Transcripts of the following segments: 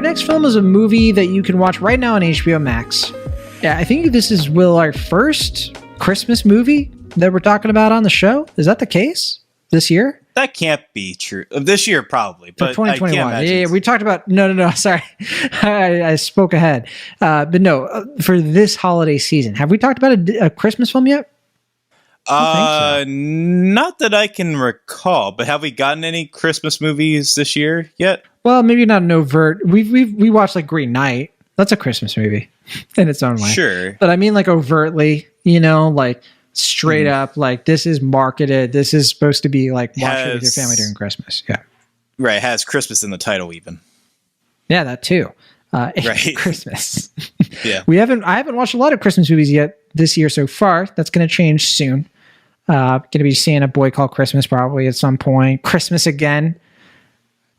next film is a movie that you can watch right now on HBO Max. Yeah, I think this is, Will, our first Christmas movie that we're talking about on the show. Is that the case this year? That can't be true. This year, probably. But 2021. Yeah, we talked about... No. Sorry. I spoke ahead. But no, for this holiday season. Have we talked about a Christmas film yet? Not that I can recall, but have we gotten any Christmas movies this year yet? Well, maybe not an overt. We watched like Green Knight. That's a Christmas movie in its own way. Sure. But I mean like overtly, like straight up, like this is marketed. This is supposed to be like watching with your family during Christmas. Yeah. Right. It has Christmas in the title even. Yeah, that too. Right. Christmas. Yeah. I haven't watched a lot of Christmas movies yet this year so far. That's going to change soon. Going to be seeing A Boy Called Christmas probably at some point. Christmas Again.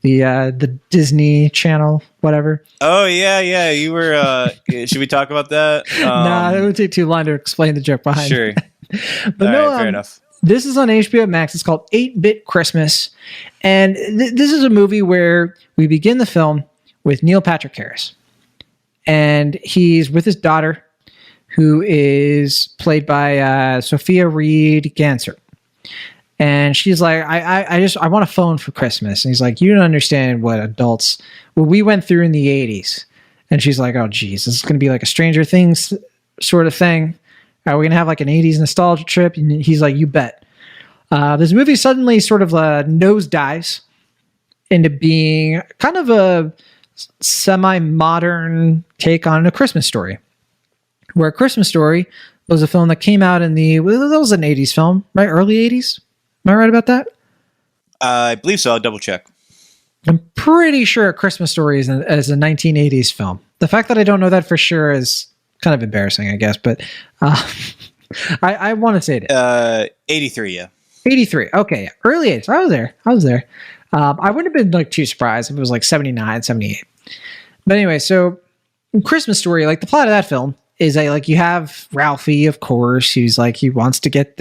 The Disney Channel, whatever. Oh yeah. You were. Should we talk about that? Nah, it would take too long to explain the joke behind. Sure. But all no, right, fair enough. This is on HBO Max. It's called 8-Bit Christmas, and this is a movie where we begin the film with Neil Patrick Harris, and he's with his daughter, who is played by Sophia Reed Ganser. And she's like, I want a phone for Christmas. And he's like, you don't understand what we went through in the 80s. And she's like, oh, geez, this is going to be like a Stranger Things sort of thing. Are we going to have like an 80s nostalgia trip? And he's like, you bet. This movie suddenly sort of nosedives into being kind of a semi-modern take on A Christmas Story. Where A Christmas Story was a film that came out that was an 80s film, right? Early 80s? Am I right about that? I believe so. I'll double check. I'm pretty sure A Christmas Story is a 1980s film. The fact that I don't know that for sure is kind of embarrassing, I guess. But I want to say it. 83, yeah. 83. Okay, yeah. Early 80s. I was there. I wouldn't have been like too surprised if it was like 79, 78. But anyway, so Christmas Story, like the plot of that film is that like you have Ralphie, of course, who's like, he wants to get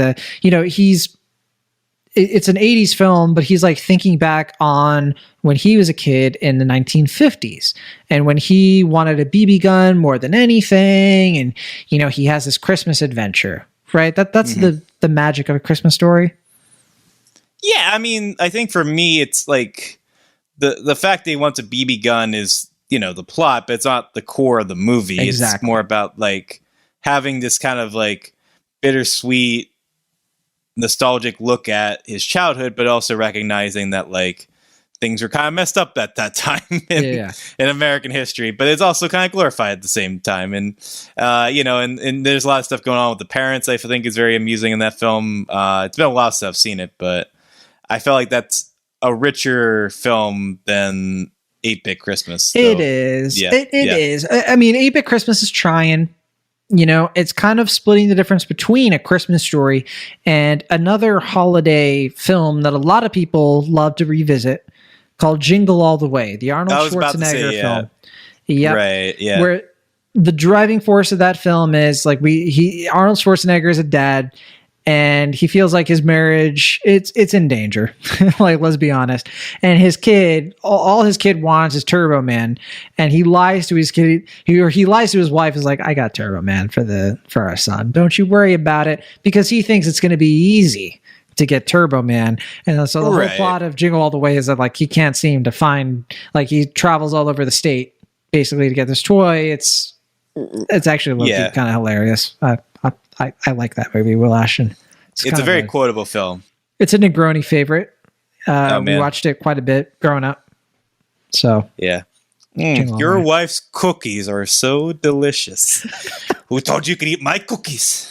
it's an 80s film, but he's like thinking back on when he was a kid in the 1950s and when he wanted a BB gun more than anything. And, he has this Christmas adventure, right? That's the magic of A Christmas Story. Yeah. I mean, I think for me, it's like the fact that he wants a BB gun is, the plot, but it's not the core of the movie. Exactly. It's more about like having this kind of like bittersweet, nostalgic look at his childhood, but also recognizing that like things were kind of messed up at that time in American history, but it's also kind of glorified at the same time. And, and there's a lot of stuff going on with the parents. I think is very amusing in that film. It's been a while since I've seen it, but I felt like that's a richer film than 8-Bit Christmas. So, it is. Yeah, it is. I mean, 8-Bit Christmas is trying. It's kind of splitting the difference between A Christmas Story and another holiday film that a lot of people love to revisit called Jingle All the Way, the Arnold Schwarzenegger film. Yeah. Right, yeah. Where the driving force of that film is like Arnold Schwarzenegger is a dad and he feels like his marriage, it's in danger. Like, let's be honest. And his kid, all his kid wants is Turbo Man. And he lies to his kid. He lies to his wife. Is like, I got Turbo Man for our son. Don't you worry about it. Because he thinks it's going to be easy to get Turbo Man. And so the whole plot of Jingle All the Way is that like, he can't seem to find, like he travels all over the state basically to get this toy. It's actually kind of hilarious. I like that movie, Will Ashton. It's a very quotable film. It's a Negroni favorite. Oh, we watched it quite a bit growing up. So yeah. Your wife's cookies are so delicious. Who told you could eat my cookies?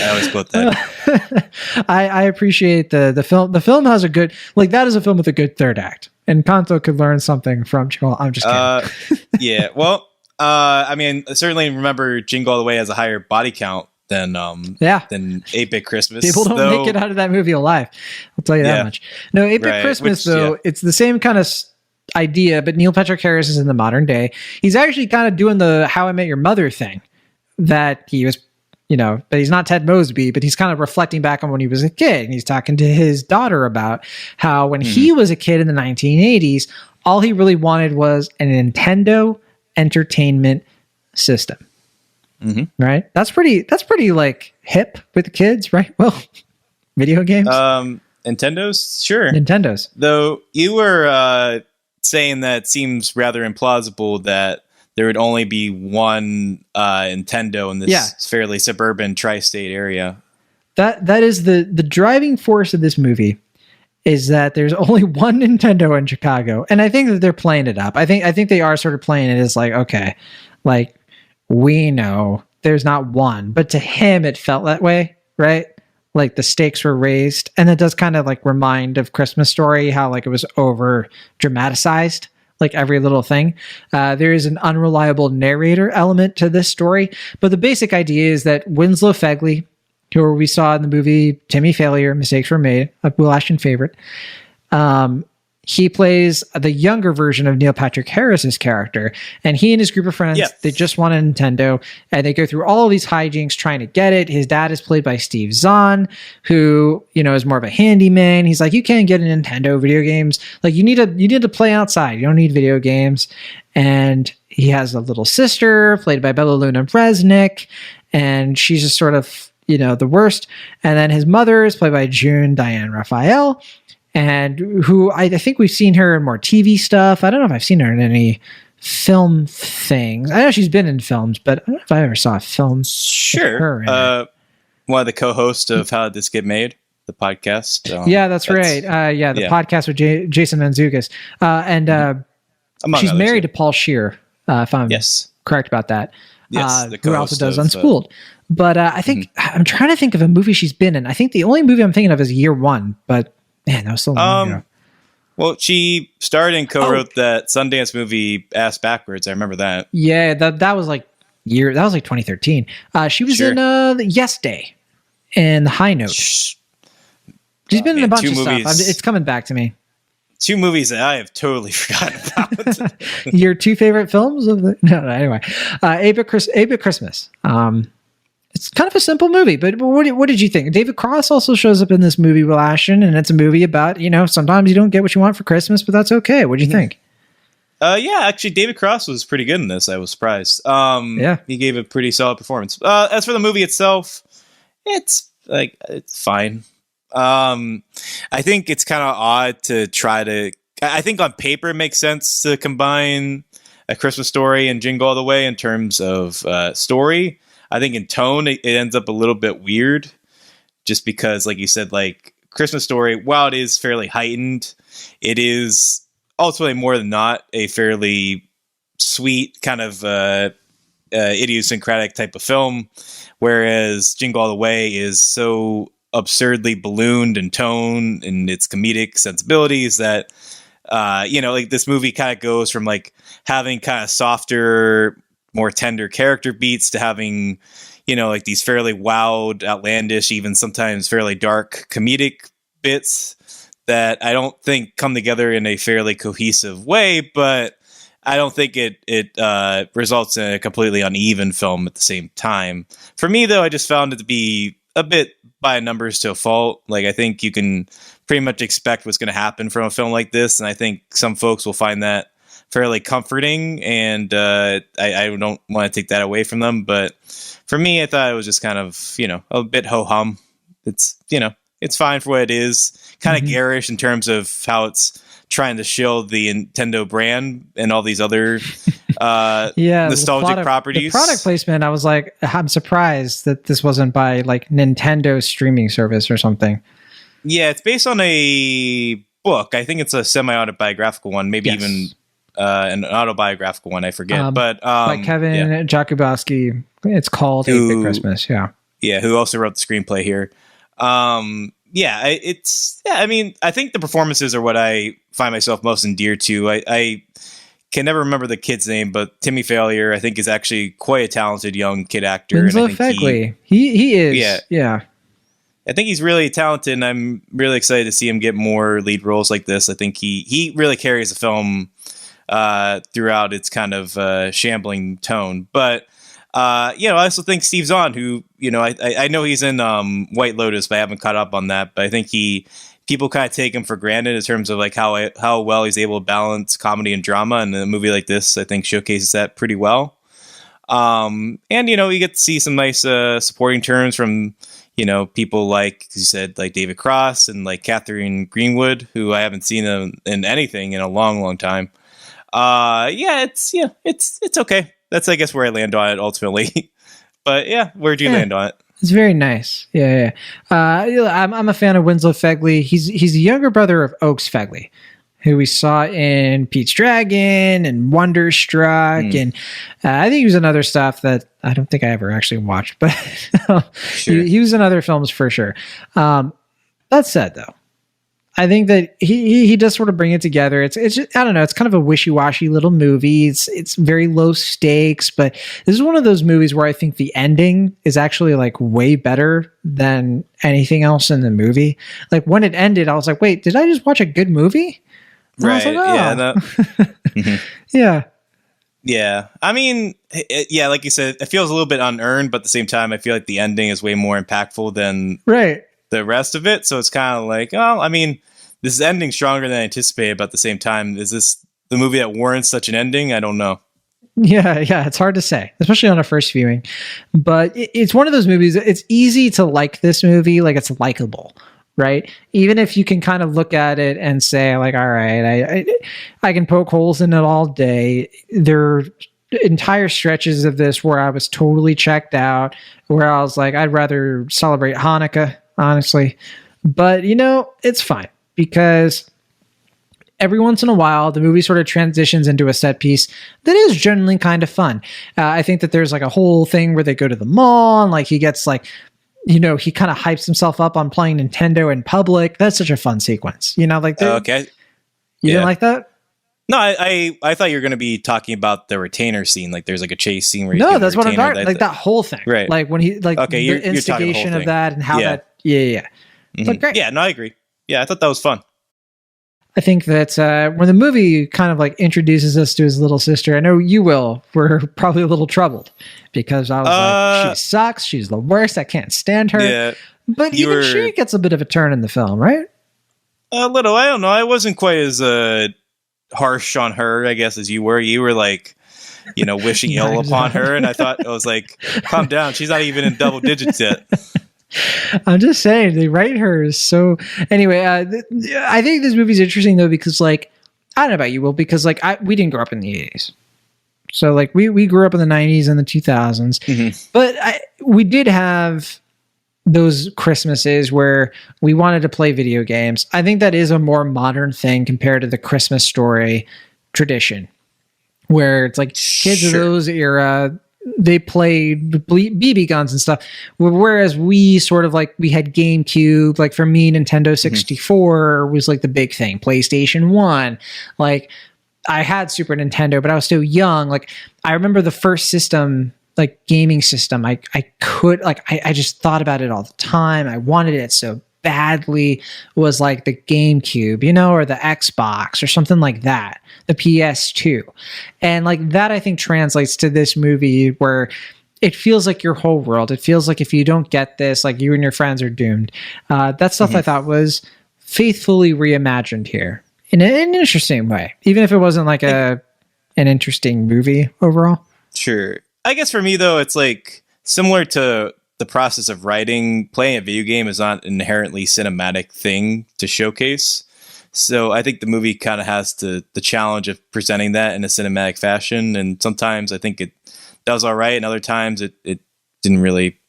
I always quote that. I appreciate the film. The film has a good, like that is a film with a good third act. And Kanto could learn something from Jingle. I'm just kidding. Yeah. Well, I mean, I certainly remember Jingle All the Way has a higher body count than 8-Bit Christmas. People don't make it out of that movie alive. I'll tell you that much. No, 8-Bit Christmas, it's the same kind of idea, but Neil Patrick Harris is in the modern day. He's actually kind of doing the How I Met Your Mother thing that he was, but he's not Ted Mosby, but he's kind of reflecting back on when he was a kid. And he's talking to his daughter about how when he was a kid in the 1980s, all he really wanted was a Nintendo Entertainment System. Mm-hmm. Right? That's pretty like hip with the kids, right? Well, video games. Nintendo's, sure. Nintendo's. Though you were saying that seems rather implausible that there would only be one Nintendo in this fairly suburban tri-state area. That is the driving force of this movie, is that there's only one Nintendo in Chicago. And I think that they're playing it up. I think they are sort of playing it as like, okay, like we know there's not one, but to him it felt that way, right? Like the stakes were raised. And it does kind of like remind of Christmas Story, how like it was over dramatized, like every little thing. There is an unreliable narrator element to this story, but the basic idea is that Winslow Fegley, who we saw in the movie Timmy Failure, Mistakes Were Made, a Will Ashton favorite, he plays the younger version of Neil Patrick Harris's character, and he and his group of friends, they just want a Nintendo, and they go through all of these hijinks trying to get it. His dad is played by Steve Zahn, who, you know, is more of a handyman. He's like, you can't get a Nintendo video games. Like you need to play outside. You don't need video games. And he has a little sister played by Bella Luna Resnick, and she's just sort of, you know, the worst. And then his mother is played by Diane Raphael, and who I think we've seen her in more TV stuff. I don't know if I've seen her in any film things. I know she's been in films, but I don't know if I ever saw a film. Sure. One of the co-hosts of How Did This Get Made? The podcast. Yeah, that's right. The podcast with Jason Mantzoukas. And she's married to Paul Scheer, if I'm correct about that. Yes, who also does Unspooled. But I think I'm trying to think of a movie she's been in. I think the only movie I'm thinking of is Year One, but man, that was so long ago. Well, she starred and co-wrote that Sundance movie Ass Backwards. I remember that. Yeah, that was like 2013. She was in Yes Day and The High Note. She's been in a bunch of stuff. It's coming back to me. Two movies that I have totally forgotten about. Your two favorite films of the anyway. 8-Bit Christmas. It's kind of a simple movie, but what did you think? David Cross also shows up in this movie, Will Ashton, and it's a movie about, you know, sometimes you don't get what you want for Christmas, but that's okay. What do you think? Yeah, actually, David Cross was pretty good in this. I was surprised. He gave a pretty solid performance. As for the movie itself, it's fine. I think it's kind of odd to try to. I think on paper it makes sense to combine A Christmas Story and Jingle All the Way in terms of story. I think in tone it ends up a little bit weird, just because, like you said, like Christmas Story, while it is fairly heightened, it is ultimately more than not a fairly sweet kind of idiosyncratic type of film, whereas Jingle All the Way is so absurdly ballooned in tone and its comedic sensibilities that like this movie kind of goes from like having kind of softer, more tender character beats to having, like these fairly wild, outlandish, even sometimes fairly dark comedic bits that I don't think come together in a fairly cohesive way, but I don't think it results in a completely uneven film at the same time. For me, though, I just found it to be a bit by numbers to a fault. Like, I think you can pretty much expect what's going to happen from a film like this, and I think some folks will find that fairly comforting, and I don't want to take that away from them. But for me, I thought it was just kind of, a bit ho-hum. It's, it's fine for what it is. Kind of garish in terms of how it's trying to shield the Nintendo brand and all these other nostalgic properties. The product placement, I was like, I'm surprised that this wasn't by like Nintendo streaming service or something. Yeah, it's based on a book. I think it's a semi-autobiographical one, maybe even an autobiographical one. I forget. But by Kevin Jakubowski, it's called 8-Bit Christmas. Yeah. Yeah, who also wrote the screenplay here. I think the performances are what I find myself most endeared to. I can never remember the kid's name, but Timmy Failure, I think, is actually quite a talented young kid actor. Winslow Fegley. He is. Yeah. I think he's really talented, and I'm really excited to see him get more lead roles like this. I think he really carries the film throughout its kind of shambling tone. But I also think Steve Zahn, who, I know he's in White Lotus, but I haven't caught up on that. But I think he people kind of take him for granted in terms of like how well he's able to balance comedy and drama. And a movie like this, I think, showcases that pretty well. And, you know, you get to see some nice supporting turns from, you know, people like you said, like David Cross and like Catherine Greenwood, who I haven't seen in anything in a long, long time. It's okay. That's, I guess, where I land on it ultimately. But yeah, where'd you land on it? It's very nice. Yeah. I'm a fan of Winslow Fegley. He's the younger brother of Oaks Fegley, who we saw in Pete's Dragon and Wonderstruck. And I think he was in other stuff that I don't think I ever actually watched, but sure. he was in other films for sure. That said, though, I think that he does sort of bring it together. It's just, I don't know. It's kind of a wishy-washy little movie. It's very low stakes, but this is one of those movies where I think the ending is actually like way better than anything else in the movie. Like when it ended, I was like, wait, did I just watch a good movie? And right. I was like, oh. Yeah. Yeah. Yeah. I mean, like you said, it feels a little bit unearned, but at the same time, I feel like the ending is way more impactful than the rest of it. So it's kind of like, oh, I mean, this is ending stronger than I anticipated, but at the same time, is this the movie that warrants such an ending? I don't know. Yeah, it's hard to say, especially on a first viewing. But it's one of those movies, it's easy to like this movie, like it's likable, right? Even if you can kind of look at it and say, like, all right, I can poke holes in it all day. There are entire stretches of this where I was totally checked out, where I was like, I'd rather celebrate Hanukkah, honestly. But, you know, it's fine. Because every once in a while, the movie sort of transitions into a set piece that is generally kind of fun. I think that there's like a whole thing where they go to the mall and like he gets like, you know, he kind of hypes himself up on playing Nintendo in public. That's such a fun sequence. You know, like okay. You didn't like that? No, I thought you were going to be talking about the retainer scene. Like there's like a chase scene where no, that's what I'm talking. Like that whole thing, right? Like when he like okay, the instigation of that and how that. Yeah. Mm-hmm. Like, great. Yeah, no, I agree. Yeah, I thought that was fun. I think that when the movie kind of like introduces us to his little sister, I know you will, we're probably a little troubled because I was like, she sucks. She's the worst. I can't stand her. Yeah, but even she gets a bit of a turn in the film, right? A little. I don't know. I wasn't quite as harsh on her, I guess, as you were. You were like, you know, wishing ill upon her. And I thought, I was like, calm down. She's not even in double digits yet. I'm just saying they write her so anyway. I think this movie's interesting though because like I don't know about you, Will, because like we didn't grow up in the 80s, so like we grew up in the 90s and the 2000s, but we did have those Christmases where we wanted to play video games. I think that is a more modern thing compared to the Christmas Story tradition, where it's like kids of those era. They played BB guns and stuff. Whereas we sort of like, we had GameCube, like for me, Nintendo 64 was like the big thing. PlayStation 1, like I had Super Nintendo, but I was still young. Like I remember the first system, like gaming system, I just thought about it all the time. I wanted it so badly, was like the GameCube, you know, or the Xbox or something like that, the PS2. And like that, I think translates to this movie where it feels like your whole world. It feels like if you don't get this, like you and your friends are doomed. That stuff I thought was faithfully reimagined here in an interesting way, even if it wasn't like an interesting movie overall. Sure. I guess for me though, it's like similar to the process of writing. Playing a video game is not an inherently cinematic thing to showcase. So I think the movie kind of has the challenge of presenting that in a cinematic fashion. And sometimes I think it does all right. And other times it didn't really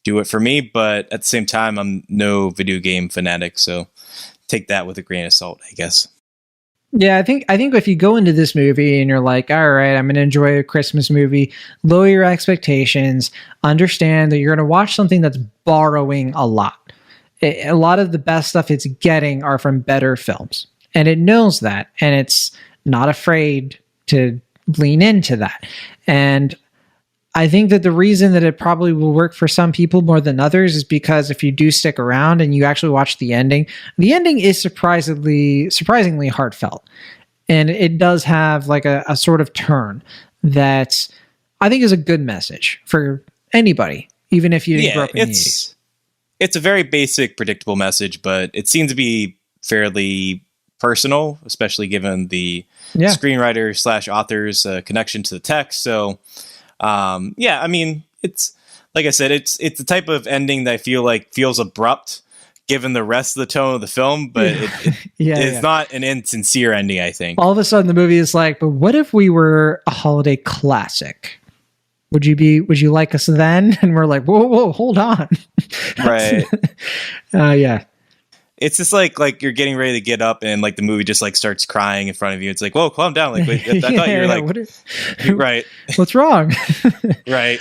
do it for me. But at the same time, I'm no video game fanatic. So take that with a grain of salt, I guess. Yeah, I think if you go into this movie and you're like, all right, I'm going to enjoy a Christmas movie, lower your expectations, understand that you're going to watch something that's borrowing a lot. A lot of the best stuff it's getting are from better films. And it knows that. And it's not afraid to lean into that. And I think that the reason that it probably will work for some people more than others is because if you do stick around and you actually watch the ending is surprisingly heartfelt. And it does have like a sort of turn that I think is a good message for anybody, even if you didn't grow up in the 80s. It's a very basic, predictable message, but it seems to be fairly personal, especially given the screenwriter / author's connection to the text. So, I mean, it's like I said, it's the type of ending that I feel like feels abrupt given the rest of the tone of the film, but it's not an insincere ending, I think. All of a sudden the movie is like, but what if we were a holiday classic? Would you like us then? And we're like, whoa, hold on. Right. Yeah. It's just like you're getting ready to get up and like the movie just like starts crying in front of you. It's like, whoa, calm down. Like, wait, I thought you were like, you're right. What's wrong? Right.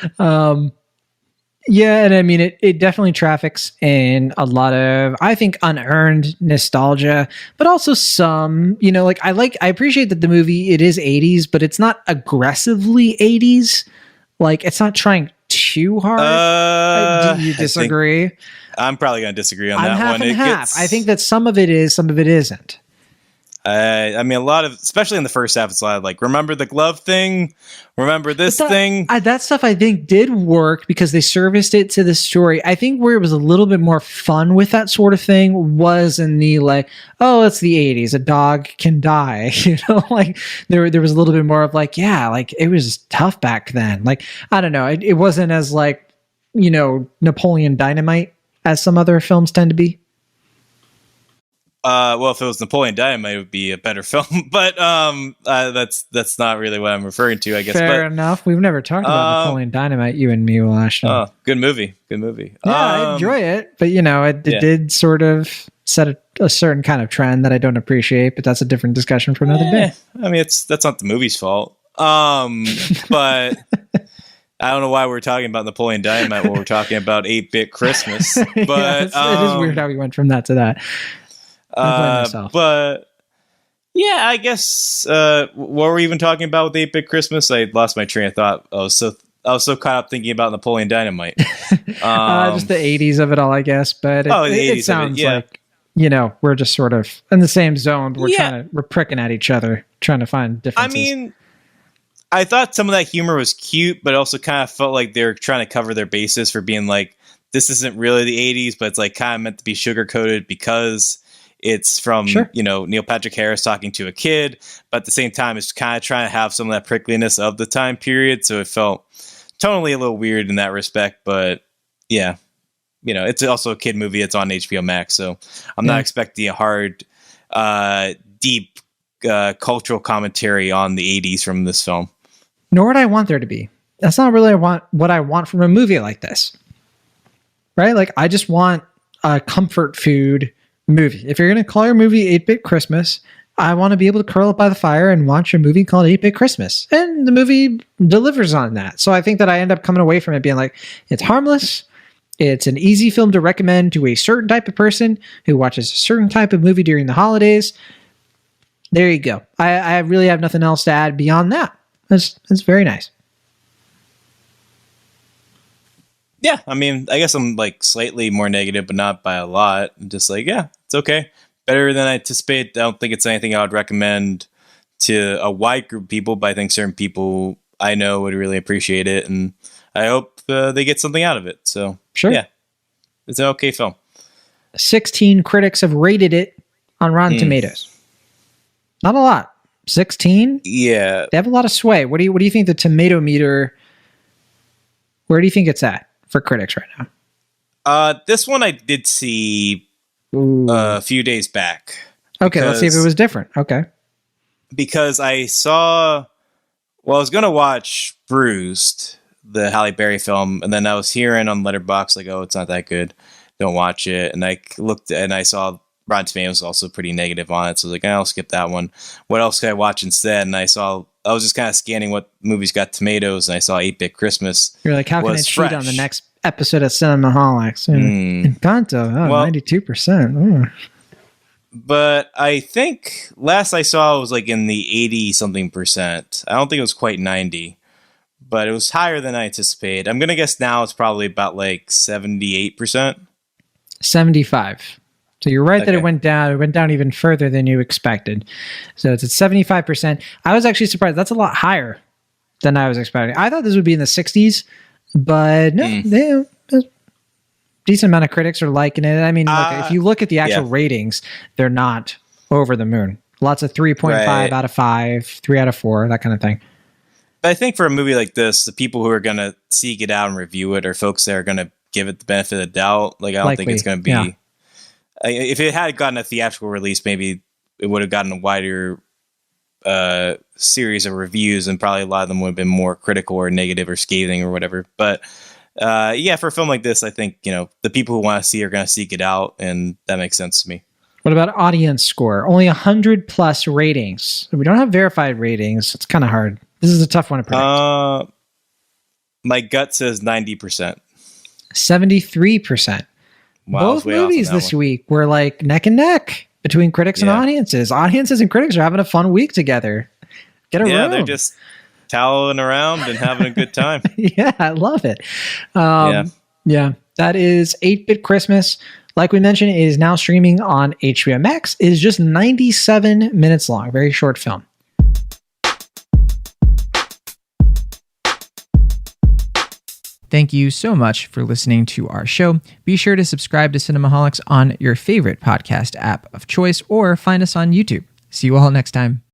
Yeah, and I mean, it definitely traffics in a lot of, I think, unearned nostalgia, but also some, like I appreciate that the movie, it is 80s, but it's not aggressively 80s. Like, it's not trying too hard. Do you disagree? I'm probably going to disagree on that half one. And half. I think that some of it is, some of it isn't. I mean, a lot of, especially in the first half, it's a lot of like, remember the glove thing? Remember this thing? That stuff I think did work because they serviced it to the story. I think where it was a little bit more fun with that sort of thing was in the like, oh, it's the 80s. A dog can die. Like there was a little bit more of like, yeah, like it was tough back then. Like, I don't know. It wasn't as like, Napoleon Dynamite as some other films tend to be. Well, if it was Napoleon Dynamite, it would be a better film, but that's not really what I'm referring to, I guess. Fair enough. We've never talked about Napoleon Dynamite, you and me, Ashton. Oh, good movie. Yeah, I enjoy it, but it did sort of set a certain kind of trend that I don't appreciate, but that's a different discussion for another day. I mean, that's not the movie's fault. But I don't know why we're talking about Napoleon Dynamite when we're talking about 8-Bit Christmas. But it is weird how we went from that to that. But yeah, I guess what were we even talking about with 8-Bit Christmas? I lost my train of thought. I was so caught up thinking about Napoleon Dynamite. Just the 80s of it all, I guess. But it sounds like we're just sort of in the same zone. We're pricking at each other, trying to find differences. I mean, I thought some of that humor was cute, but also kind of felt like they're trying to cover their bases for being like, this isn't really the 80s, but it's like kind of meant to be sugar coated because it's from, Neil Patrick Harris talking to a kid, but at the same time, it's kind of trying to have some of that prickliness of the time period. So it felt totally a little weird in that respect, but yeah, it's also a kid movie. It's on HBO Max. So I'm not expecting a hard, deep cultural commentary on the 80s from this film. Nor would I want there to be. That's not really what I want from a movie like this. Right? Like, I just want a comfort food movie. If you're going to call your movie 8-Bit Christmas, I want to be able to curl up by the fire and watch a movie called 8-Bit Christmas. And the movie delivers on that. So I think that I end up coming away from it being like, it's harmless. It's an easy film to recommend to a certain type of person who watches a certain type of movie during the holidays. There you go. I really have nothing else to add beyond that. It's very nice. Yeah, I mean, I guess I'm like slightly more negative, but not by a lot. I'm just like, yeah, it's okay. Better than I anticipate. I don't think it's anything I would recommend to a wide group of people, but I think certain people I know would really appreciate it, and I hope they get something out of it. So, sure. Yeah, it's an okay film. 16 critics have rated it on Rotten Tomatoes. Not a lot. 16? Yeah. They have a lot of sway. What do you think the tomato meter, where do you think it's at for critics right now? This one I did see a few days back. Okay, let's see if it was different. Okay. Because I was going to watch Bruised, the Halle Berry film, and then I was hearing on Letterboxd, like, oh, it's not that good. Don't watch it. And I looked and I saw Rotten Tomatoes was also pretty negative on it. So I was like, I'll skip that one. What else could I watch instead? And I was just kind of scanning what movies got tomatoes, and I saw 8-Bit Christmas. You're like, how can it cheat on the next episode of Cinemaholics? Encanto, 92%. But I think last I saw it was like in the 80-something%. I don't think it was quite 90, but it was higher than I anticipated. I'm going to guess now it's probably about like 78%. 75. So you're right that it went down. It went down even further than you expected. So it's at 75%. I was actually surprised. That's a lot higher than I was expecting. I thought this would be in the 60s, but no, decent amount of critics are liking it. I mean, look, if you look at the actual yeah. ratings, they're not over the moon. Lots of 3.5 Right. out of 5, 3 out of 4, that kind of thing. But I think for a movie like this, the people who are going to seek it out and review it are folks that are going to give it the benefit of the doubt. Like, I don't think it's going to be... Yeah. If it had gotten a theatrical release, maybe it would have gotten a wider series of reviews, and probably a lot of them would have been more critical or negative or scathing or whatever. But yeah, for a film like this, I think, you know, the people who want to see are going to seek it out, and that makes sense to me. What about audience score? Only 100 plus ratings. We don't have verified ratings. It's kind of hard. This is a tough one to predict. My gut says 90%. 73%. Wow, Both movies this week were like neck and neck between critics and audiences. Audiences and critics are having a fun week together. Get a room. Yeah, they're just toweling around and having a good time. Yeah, I love it. Yeah, that is 8-Bit Christmas. Like we mentioned, it is now streaming on HBO Max. It is just 97 minutes long. Very short film. Thank you so much for listening to our show. Be sure to subscribe to Cinemaholics on your favorite podcast app of choice, or find us on YouTube. See you all next time.